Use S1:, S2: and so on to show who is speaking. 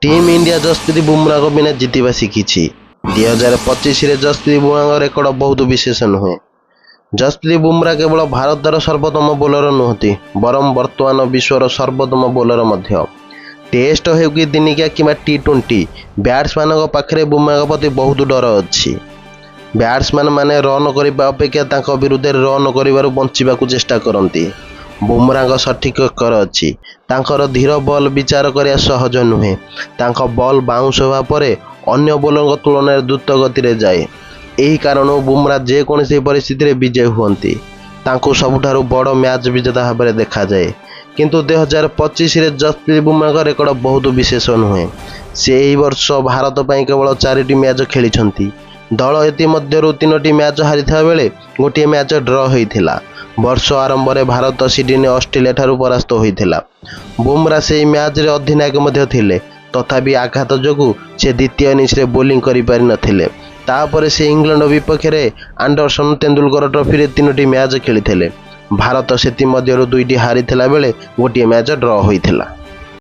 S1: Team India Jasprit Bumrah को बिना जीतवा शिखी 2025 Jasprit Bumrah record बहुत विशेष नुहे। जसप्रीत बुमरा केवल भारतर सर्वोत्तम बोलर नुहति बरम वर्तमान विश्वर सर्वोत्तम बोलर मध्य। टेस्ट हो कि दिनिकिया कि T20 बैट्समैन पाखे बुमरा प्रति बहुत डर अच्छी। बैट्समैन माने रन करने अपेक्षा विरुद्ध रन कर बचा चेष्टा करती। बुमरा सठिक कर अच्छी धीर बॉल विचार करने सहज नुहे। बॉल बाउंस होगा पर अन्य बोलर तुलन द्रुत गति जाए। यही कारण बुमरा जेकोसी परिस्थिति विजय हुंती सबुठारु बड़ मैच विजेता भाव में देखा जाए। किंतु 2025 जसप्रीत बुमरा रेकर्ड बहुत विशेष नुहे। से यही वर्ष भारत पर केवल 4टी मैच खेली। दल एमध्यु 3टी मैच हारी बेले गोटे मैच ड्र होता। वर्ष आरंभ में भारत सिडनी ऑस्ट्रेलिया ठारू परास्त होता। बुमरा से मैच रे अधिनायक थे तथापि आघात जो से द्वितीय इनिंग्स बोलिंग कर तापर से इंग्लैंड विपक्ष में एंडरसन तेंदुलकर ट्रॉफी रे 3टी मैच खेली। भारत से 2टी हारी बेले गोटे मैच ड्र होता।